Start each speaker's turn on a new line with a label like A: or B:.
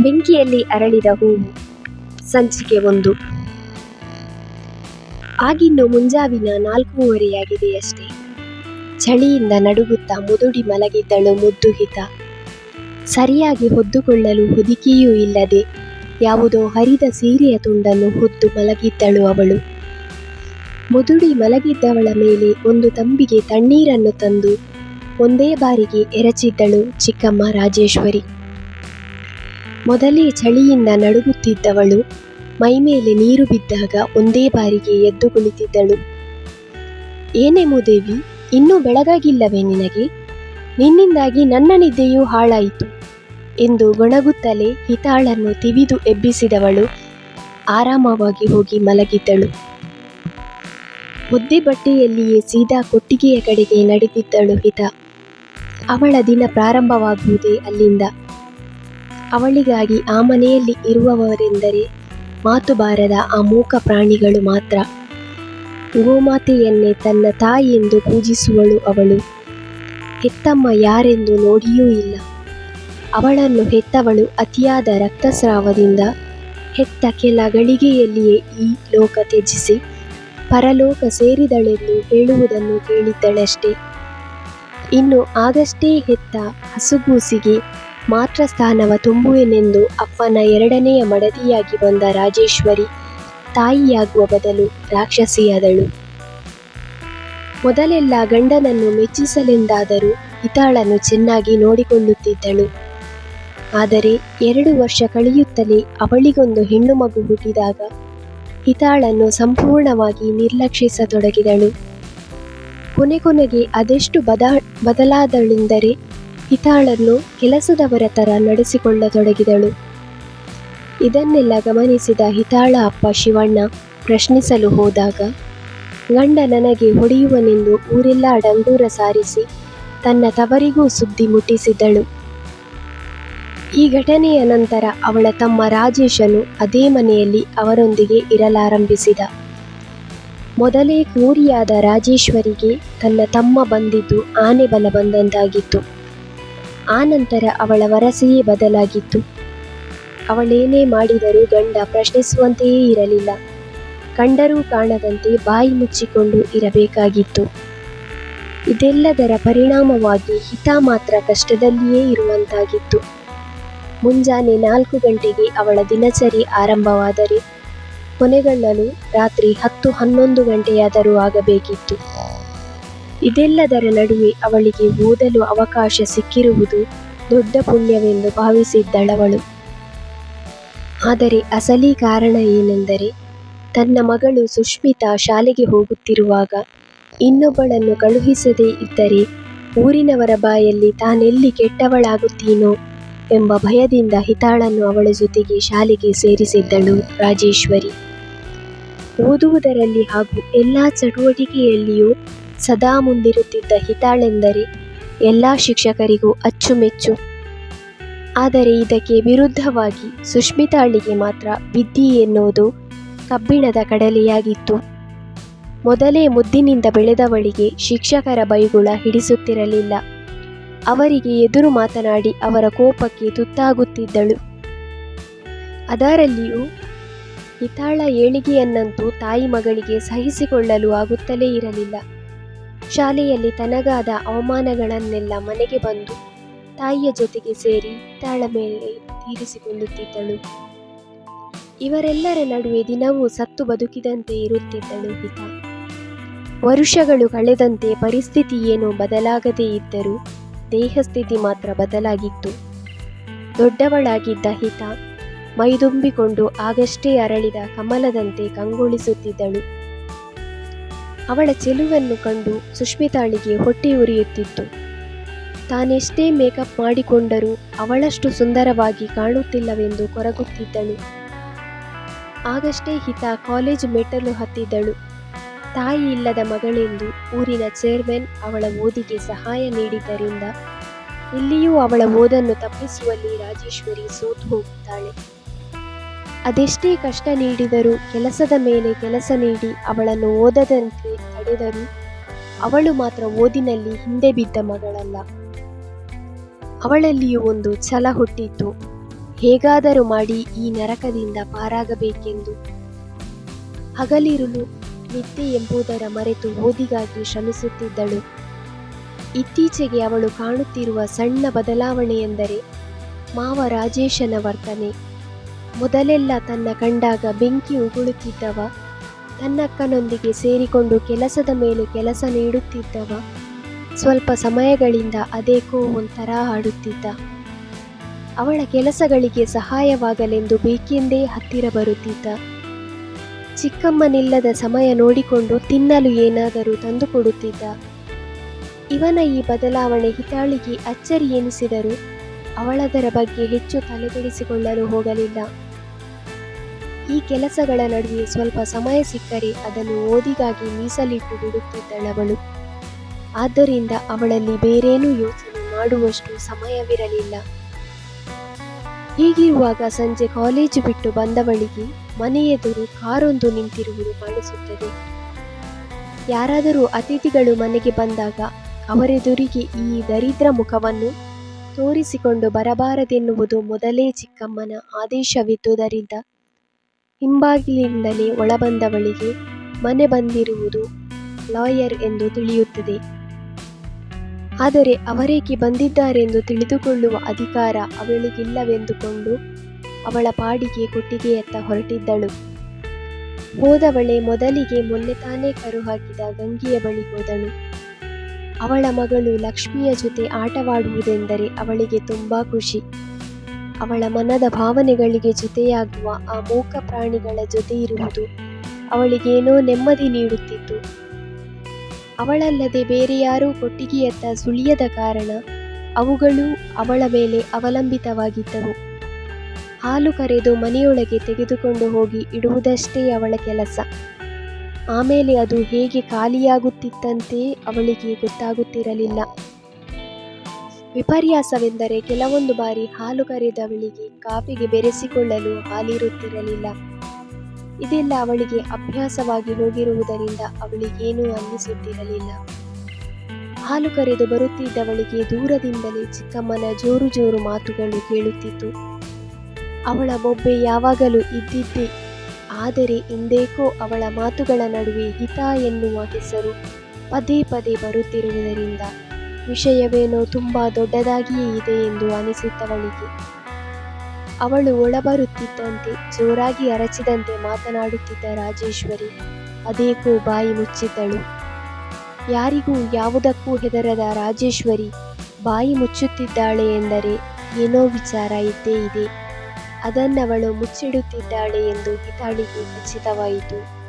A: ಬೆಂಕಿಯಲ್ಲಿ ಅರಳಿದ ಹೂವು. ಸಂಚಿಕೆ 1. ಆಗಿನ್ನು ಮುಂಜಾವಿನ 4:30 ಚಳಿಯಿಂದ ನಡುಗುತ್ತಾ ಮುದುಡಿ ಮಲಗಿದ್ದಳು ಮುದ್ದುಹಿತ. ಸರಿಯಾಗಿ ಹೊದ್ದುಕೊಳ್ಳಲು ಹೊದಿಕೆಯೂ ಇಲ್ಲದೆ ಯಾವುದೋ ಹರಿದ ಸೀರೆಯ ತುಂಡನ್ನು ಹೊದ್ದು ಮಲಗಿದ್ದಳು ಅವಳು. ಮುದುಡಿ ಮಲಗಿದ್ದವಳ ಮೇಲೆ ಒಂದು ತಂಬಿಗೆ ತಣ್ಣೀರನ್ನು ತಂದು ಒಂದೇ ಬಾರಿಗೆ ಎರಚಿದ್ದಳು ಚಿಕ್ಕಮ್ಮ ರಾಜೇಶ್ವರಿ. ಮೊದಲೇ ಚಳಿಯಿಂದ ನಡುಗುತ್ತಿದ್ದವಳು ಮೈಮೇಲೆ ನೀರು ಬಿದ್ದಾಗ ಒಂದೇ ಬಾರಿಗೆ ಎದ್ದು ಕುಳಿತಿದ್ದಳು. ಏನೇ ಮೂದೇವಿ, ಇನ್ನೂ ಬೆಳಗಾಗಿಲ್ಲವೇ ನಿನಗೆ? ನಿನ್ನಿಂದಾಗಿ ನನ್ನ ನಿದ್ದೆಯೂ ಹಾಳಾಯಿತು ಎಂದು ಗೊಣಗುತ್ತಲೇ ಹಿತಾಳನ್ನು ತಿವಿದು ಎಬ್ಬಿಸಿದವಳು ಆರಾಮವಾಗಿ ಹೋಗಿ ಮಲಗಿದ್ದಳು. ಒದ್ದೆ ಬಟ್ಟೆಯಲ್ಲಿಯೇ ಸೀದಾ ಕೊಟ್ಟಿಗೆಯ ಕಡೆಗೆ ನಡೆದಿದ್ದಳು ಹಿತ. ಅವಳ ದಿನ ಪ್ರಾರಂಭವಾಗುವುದೇ ಅಲ್ಲಿಂದ. ಅವಳಿಗಾಗಿ ಆ ಮನೆಯಲ್ಲಿ ಇರುವವರೆಂದರೆ ಮಾತು ಬಾರದ ಆ ಮೂಕ ಪ್ರಾಣಿಗಳು ಮಾತ್ರ. ಗೋಮಾತೆಯನ್ನೇ ತನ್ನ ತಾಯಿಯೆಂದು ಪೂಜಿಸುವಳು ಅವಳು. ಹೆತ್ತಮ್ಮ ಯಾರೆಂದು ನೋಡಿಯೂ ಇಲ್ಲ. ಅವಳನ್ನು ಹೆತ್ತವಳು ಅತಿಯಾದ ರಕ್ತಸ್ರಾವದಿಂದ ಹೆತ್ತ ಕೆಲ ಗಳಿಗೆಯಲ್ಲಿಯೇ ಈ ಲೋಕ ತ್ಯಜಿಸಿ ಪರಲೋಕ ಸೇರಿದಳೆಂದು ಹೇಳುವುದನ್ನು ಕೇಳಿದ್ದಳಷ್ಟೇ. ಇನ್ನು ಆಗಷ್ಟೇ ಹೆತ್ತ ಹಸುಗೂಸಿಗೆ ಮಾತ್ರ ಸ್ಥಾನವ ತುಂಬುವೆನೆಂದು ಅಪ್ಪನ 2ನೆಯ ಮಡದಿಯಾಗಿ ಬಂದ ರಾಜೇಶ್ವರಿ ತಾಯಿಯಾಗುವ ಬದಲು ರಾಕ್ಷಸಿಯಾದಳು. ಮೊದಲೆಲ್ಲ ಗಂಡನನ್ನು ಮೆಚ್ಚಿಸಲೆಂದಾದರೂ ಹಿತಾಳನ್ನು ಚೆನ್ನಾಗಿ ನೋಡಿಕೊಳ್ಳುತ್ತಿದ್ದಳು. ಆದರೆ 2 ವರ್ಷ ಕಳೆಯುತ್ತಲೇ ಅವಳಿಗೊಂದು ಹೆಣ್ಣು ಮಗು ಹುಟ್ಟಿದಾಗ ಹಿತಾಳನ್ನು ಸಂಪೂರ್ಣವಾಗಿ ನಿರ್ಲಕ್ಷಿಸತೊಡಗಿದಳು. ಕೊನೆಗೆ ಅದೆಷ್ಟು ಬದಲಾದಳೆಂದರೆ ಹಿತಾಳನ್ನು ಕೆಲಸದವರ ಥರ ನಡೆಸಿಕೊಳ್ಳತೊಡಗಿದಳು. ಇದನ್ನೆಲ್ಲ ಗಮನಿಸಿದ ಹಿತಾಳ ಅಪ್ಪ ಶಿವಣ್ಣ ಪ್ರಶ್ನಿಸಲು ಹೋದಾಗ ಗಂಡ ನನಗೆ ಹೊಡೆಯುವನೆಂದು ಊರೆಲ್ಲ ಡಂಗೂರ ಸಾರಿಸಿ ತನ್ನ ತವರಿಗೂ ಸುದ್ದಿ ಮುಟ್ಟಿಸಿದ್ದಳು. ಈ ಘಟನೆಯ ನಂತರ ಅವಳ ತಮ್ಮ ರಾಜೇಶನು ಅದೇ ಮನೆಯಲ್ಲಿ ಅವರೊಂದಿಗೆ ಇರಲಾರಂಭಿಸಿದ. ಮೊದಲೇ ಕ್ರೂರಿಯಾದ ರಾಜೇಶ್ವರಿಗೆ ತನ್ನ ತಮ್ಮ ಬಂದಿದ್ದು ಆನೆ ಬಲ ಬಂದಂತಾಗಿತ್ತು. ಆನಂತರ ಅವಳ ವರಸೆಯೇ ಬದಲಾಗಿತ್ತು. ಅವಳೇನೇ ಮಾಡಿದರೂ ಗಂಡ ಪ್ರಶ್ನಿಸುವಂತೆಯೇ ಇರಲಿಲ್ಲ. ಕಂಡರೂ ಕಾಣದಂತೆ ಬಾಯಿ ಮುಚ್ಚಿಕೊಂಡು ಇರಬೇಕಾಗಿತ್ತು. ಇದೆಲ್ಲದರ ಪರಿಣಾಮವಾಗಿ ಹಿತ ಮಾತ್ರ ಕಷ್ಟದಲ್ಲಿಯೇ ಇರುವಂತಾಗಿತ್ತು. ಮುಂಜಾನೆ 4 ಗಂಟೆಗೆ ಅವಳ ದಿನಚರಿ ಆರಂಭವಾದರೆ ಕೊನೆಗೊಳ್ಳಲು ರಾತ್ರಿ 10-11 ಗಂಟೆಯಾದರೂ ಆಗಬೇಕಿತ್ತು. ಇದೆಲ್ಲದರ ನಡುವೆ ಅವಳಿಗೆ ಓದಲು ಅವಕಾಶ ಸಿಕ್ಕಿರುವುದು ದೊಡ್ಡ ಪುಣ್ಯವೆಂದು ಭಾವಿಸಿದ್ದಳವಳು. ಆದರೆ ಅಸಲಿ ಕಾರಣ ಏನೆಂದರೆ ತನ್ನ ಮಗಳು ಸುಷ್ಮಿತಾ ಶಾಲೆಗೆ ಹೋಗುತ್ತಿರುವಾಗ ಇನ್ನೊಬ್ಬಳನ್ನು ಕಳುಹಿಸದೇ ಇದ್ದರೆ ಊರಿನವರ ಬಾಯಲ್ಲಿ ತಾನೆಲ್ಲಿ ಕೆಟ್ಟವಳಾಗುತ್ತೀನೋ ಎಂಬ ಭಯದಿಂದ ಹಿತಾಳನ್ನು ಅವಳ ಜೊತೆಗೆ ಶಾಲೆಗೆ ಸೇರಿಸಿದ್ದಳು ರಾಜೇಶ್ವರಿ. ಓದುವುದರಲ್ಲಿ ಹಾಗೂ ಎಲ್ಲ ಚಟುವಟಿಕೆಯಲ್ಲಿಯೂ ಸದಾ ಮುಂದಿರುತ್ತಿದ್ದ ಹಿತಾಳೆಂದರೆ ಎಲ್ಲ ಶಿಕ್ಷಕರಿಗೂ ಅಚ್ಚುಮೆಚ್ಚು. ಆದರೆ ಇದಕ್ಕೆ ವಿರುದ್ಧವಾಗಿ ಸುಷ್ಮಿತಾಳಿಗೆ ಮಾತ್ರ ವಿದ್ಯೆ ಎನ್ನುವುದು ಕಬ್ಬಿಣದ ಕಡಲೆಯಾಗಿತ್ತು. ಮೊದಲೇ ಮುದ್ದಿನಿಂದ ಬೆಳೆದವಳಿಗೆ ಶಿಕ್ಷಕರ ಬೈಗುಳ ಹಿಡಿಸುತ್ತಿರಲಿಲ್ಲ. ಅವರಿಗೆ ಎದುರು ಮಾತನಾಡಿ ಅವರ ಕೋಪಕ್ಕೆ ತುತ್ತಾಗುತ್ತಿದ್ದಳು. ಅದರಲ್ಲಿಯೂ ಹಿತಾಳ ಏಳಿಗೆಯನ್ನಂತೂ ತಾಯಿ ಮಗಳಿಗೆ ಸಹಿಸಿಕೊಳ್ಳಲು ಆಗುತ್ತಲೇ ಇರಲಿಲ್ಲ. ಶಾಲೆಯಲ್ಲಿ ತನಗಾದ ಅವಮಾನಗಳನ್ನೆಲ್ಲ ಮನೆಗೆ ಬಂದು ತಾಯಿಯ ಜೊತೆಗೆ ಸೇರಿ ಹಿತಾಳ ಮೇಲೆ ತೀರಿಸಿಕೊಳ್ಳುತ್ತಿದ್ದಳು. ಇವರೆಲ್ಲರ ನಡುವೆ ದಿನವೂ ಸತ್ತು ಬದುಕಿದಂತೆ ಇರುತ್ತಿದ್ದಳು ಹಿತ. ವರುಷಗಳು ಕಳೆದಂತೆ ಪರಿಸ್ಥಿತಿ ಏನೂ ಬದಲಾಗದೇ ಇದ್ದರೂ ದೇಹಸ್ಥಿತಿ ಮಾತ್ರ ಬದಲಾಗಿತ್ತು. ದೊಡ್ಡವಳಾಗಿದ್ದ ಹಿತ ಮೈದುಂಬಿಕೊಂಡು ಆಗಷ್ಟೇ ಅರಳಿದ ಕಮಲದಂತೆ ಕಂಗೊಳಿಸುತ್ತಿದ್ದಳು. ಅವಳ ಚೆಲುವನ್ನು ಕಂಡು ಸುಷ್ಮಿತಾಳಿಗೆ ಹೊಟ್ಟೆ ಉರಿಯುತ್ತಿತ್ತು. ತಾನೆಷ್ಟೇ ಮೇಕಪ್ ಮಾಡಿಕೊಂಡರೂ ಅವಳಷ್ಟು ಸುಂದರವಾಗಿ ಕಾಣುತ್ತಿಲ್ಲವೆಂದು ಕೊರಗುತ್ತಿದ್ದಳು. ಆಗಷ್ಟೇ ಹಿತ ಕಾಲೇಜು ಮೆಟ್ಟಲು ಹತ್ತಿದ್ದಳು. ತಾಯಿ ಇಲ್ಲದ ಮಗಳೆಂದು ಊರಿನ ಚೇರ್ಮನ್ ಅವಳ ಓದಿಗೆ ಸಹಾಯ ನೀಡಿದ್ದರಿಂದ ಇಲ್ಲಿಯೂ ಅವಳ ಓದನ್ನು ತಪ್ಪಿಸುವಲ್ಲಿ ರಾಜೇಶ್ವರಿ ಸೋತು ಹೋಗುತ್ತಾಳೆ. ಅದೆಷ್ಟೇ ಕಷ್ಟ ನೀಡಿದರೂ ಕೆಲಸದ ಮೇಲೆ ಕೆಲಸ ನೀಡಿ ಅವಳನ್ನು ಓದದಂತೆ ತಡೆದರೂ ಅವಳು ಮಾತ್ರ ಓದಿನಲ್ಲಿ ಹಿಂದೆ ಬಿದ್ದ ಮಗಳಲ್ಲ. ಅವಳಲ್ಲಿಯೂ ಒಂದು ಛಲ ಹುಟ್ಟಿತ್ತು. ಹೇಗಾದರೂ ಮಾಡಿ ಈ ನರಕದಿಂದ ಪಾರಾಗಬೇಕೆಂದು. ಹಗಲಿರುಳು ನಿದ್ದೆ ಎಂಬುದರ ಮರೆತು ಓದಿಗಾಗಿ ಶ್ರಮಿಸುತ್ತಿದ್ದಳು. ಇತ್ತೀಚೆಗೆ ಅವಳು ಕಾಣುತ್ತಿರುವ ಸಣ್ಣ ಬದಲಾವಣೆ ಎಂದರೆ ಮಾವ ರಾಜೇಶನ ವರ್ತನೆ. ಮೊದಲೆಲ್ಲ ತನ್ನ ಕಂಡಾಗ ಬೆಂಕಿ ಉಗುಳುತ್ತಿದ್ದವ, ತನ್ನಕ್ಕನೊಂದಿಗೆ ಸೇರಿಕೊಂಡು ಕೆಲಸದ ಮೇಲೆ ಕೆಲಸ ನೀಡುತ್ತಿದ್ದವ ಸ್ವಲ್ಪ ಸಮಯಗಳಿಂದ ಅದೇಕೋ ಒಂಥರ ಆಡುತ್ತಿದ್ದ. ಅವಳ ಕೆಲಸಗಳಿಗೆ ಸಹಾಯವಾಗಲೆಂದು ಬೇಕೆಂದೇ ಹತ್ತಿರ ಬರುತ್ತಿದ್ದ. ಚಿಕ್ಕಮ್ಮನಿಲ್ಲದ ಸಮಯ ನೋಡಿಕೊಂಡು ತಿನ್ನಲು ಏನಾದರೂ ತಂದುಕೊಡುತ್ತಿದ್ದ. ಇವನ ಈ ಬದಲಾವಣೆ ಹಿತಾಳಿಗೆ ಅಚ್ಚರಿ ಎನಿಸಿದರೂ ಅವಳದರ ಬಗ್ಗೆ ಹೆಚ್ಚು ತಲೆಕೆಡಿಸಿಕೊಳ್ಳಲು ಹೋಗಲಿಲ್ಲ. ಈ ಕೆಲಸಗಳ ನಡುವೆ ಸ್ವಲ್ಪ ಸಮಯ ಸಿಕ್ಕರೆ ಅದನ್ನು ಓದಿಗಾಗಿ ಮೀಸಲಿಟ್ಟು ಬಿಡುತ್ತಿದ್ದಳವಳು. ಆದ್ದರಿಂದ ಅವಳಲ್ಲಿ ಬೇರೇನೂ ಯೋಚನೆ ಮಾಡುವಷ್ಟು ಸಮಯವಿರಲಿಲ್ಲ. ಹೀಗಿರುವಾಗ ಸಂಜೆ ಕಾಲೇಜು ಬಿಟ್ಟು ಬಂದವಳಿಗೆ ಮನೆಯೆದುರು ಕಾರೊಂದು ನಿಂತಿರುವುದು ಕಾಣಿಸುತ್ತದೆ. ಯಾರಾದರೂ ಅತಿಥಿಗಳು ಮನೆಗೆ ಬಂದಾಗ ಅವರೆದುರಿಗೆ ಈ ದರಿದ್ರ ಮುಖವನ್ನು ತೋರಿಸಿಕೊಂಡು ಬರಬಾರದೆನ್ನುವುದು ಮೊದಲೇ ಚಿಕ್ಕಮ್ಮನ ಆದೇಶವಿದ್ದುದರಿಂದ ಹಿಂಬಾಗಿಲಿಂದಲೇ ಒಳಬಂದವಳಿಗೆ ಮನೆ ಬಂದಿರುವುದು ಲಾಯರ್ ಎಂದು ತಿಳಿಯುತ್ತದೆ. ಆದರೆ ಅವರೇಕೆ ಬಂದಿದ್ದಾರೆಂದು ತಿಳಿದುಕೊಳ್ಳುವ ಅಧಿಕಾರ ಅವಳಿಗಿಲ್ಲವೆಂದುಕೊಂಡು ಅವಳ ಪಾಡಿಗೆ ಕೊಟ್ಟಿಗೆಯತ್ತ ಹೊರಟಿದ್ದಳು. ಹೋದವಳೆ ಮೊದಲಿಗೆ ಮೊನ್ನೆ ತಾನೇ ಕರು ಹಾಕಿದ ಗಂಗೆಯ ಬಳಿ ಹೋದಳು. ಅವಳ ಮಗಳು ಲಕ್ಷ್ಮಿಯ ಜೊತೆ ಆಟವಾಡುವುದೆಂದರೆ ಅವಳಿಗೆ ತುಂಬಾ ಖುಷಿ. ಅವಳ ಮನದ ಭಾವನೆಗಳಿಗೆ ಜೊತೆಯಾಗುವ ಆ ಮೂಕ ಪ್ರಾಣಿಗಳ ಜೊತೆ ಇರುವುದು ಅವಳಿಗೇನೋ ನೆಮ್ಮದಿ ನೀಡುತ್ತಿತ್ತು. ಅವಳಲ್ಲದೆ ಬೇರೆ ಯಾರೂ ಕೊಟ್ಟಿಗೆಯತ್ತ ಸುಳಿಯದ ಕಾರಣ ಅವುಗಳು ಅವಳ ಮೇಲೆ ಅವಲಂಬಿತವಾಗಿದ್ದವು. ಹಾಲು ಕರೆದು ಮನೆಯೊಳಗೆ ತೆಗೆದುಕೊಂಡು ಹೋಗಿ ಇಡುವುದಷ್ಟೇ ಅವಳ ಕೆಲಸ. ಆಮೇಲೆ ಅದು ಹೇಗೆ ಖಾಲಿಯಾಗುತ್ತಿತ್ತಂತೆ ಅವಳಿಗೆ ಗೊತ್ತಾಗುತ್ತಿರಲಿಲ್ಲ. ವಿಪರ್ಯಾಸವೆಂದರೆ ಕೆಲವೊಂದು ಬಾರಿ ಹಾಲು ಕರೆದವಳಿಗೆ ಕಾಫಿಗೆ ಬೆರೆಸಿಕೊಳ್ಳಲು ಹಾಲಿರುತ್ತಿರಲಿಲ್ಲ. ಇದೆಲ್ಲ ಅವಳಿಗೆ ಅಭ್ಯಾಸವಾಗಿ ಹೋಗಿರುವುದರಿಂದ ಅವಳಿಗೇನೂ ಅನ್ನಿಸುತ್ತಿರಲಿಲ್ಲ. ಹಾಲು ಕರೆದು ಬರುತ್ತಿದ್ದವಳಿಗೆ ದೂರದಿಂದಲೇ ಚಿಕ್ಕಮ್ಮನ ಜೋರು ಜೋರು ಮಾತುಗಳು ಕೇಳುತ್ತಿತ್ತು. ಅವಳ ಬೊಬ್ಬೆ ಯಾವಾಗಲೂ ಇದ್ದಿದ್ದೇ, ಆದರೆ ಇಂದೇಕೋ ಅವಳ ಮಾತುಗಳ ನಡುವೆ ಹಿತ ಎನ್ನುವ ಹೆಸರು ಪದೇ ಪದೇ ಬರುತ್ತಿರುವುದರಿಂದ ವಿಷಯವೇನೋ ತುಂಬಾ ದೊಡ್ಡದಾಗಿಯೇ ಇದೆ ಎಂದು ಅನಿಸಿದ್ದವಳಿಗೆ. ಅವಳು ಒಳಬರುತ್ತಿದ್ದಂತೆ ಜೋರಾಗಿ ಅರಚಿದಂತೆ ಮಾತನಾಡುತ್ತಿದ್ದ ರಾಜೇಶ್ವರಿ ಅದೇಕೋ ಬಾಯಿ ಮುಚ್ಚಿದ್ದಳು. ಯಾರಿಗೂ ಯಾವುದಕ್ಕೂ ಹೆದರದ ರಾಜೇಶ್ವರಿ ಬಾಯಿ ಮುಚ್ಚುತ್ತಿದ್ದಾಳೆ ಎಂದರೆ ಏನೋ ವಿಚಾರ ಇದ್ದೇ ಇದೆ. ಅದನ್ನವಳು ಮುಚ್ಚಿಡುತ್ತಿದ್ದಾಳೆ ಎಂದು ಹಿತಾಳಿಗೆ ಖಚಿತವಾಯಿತು.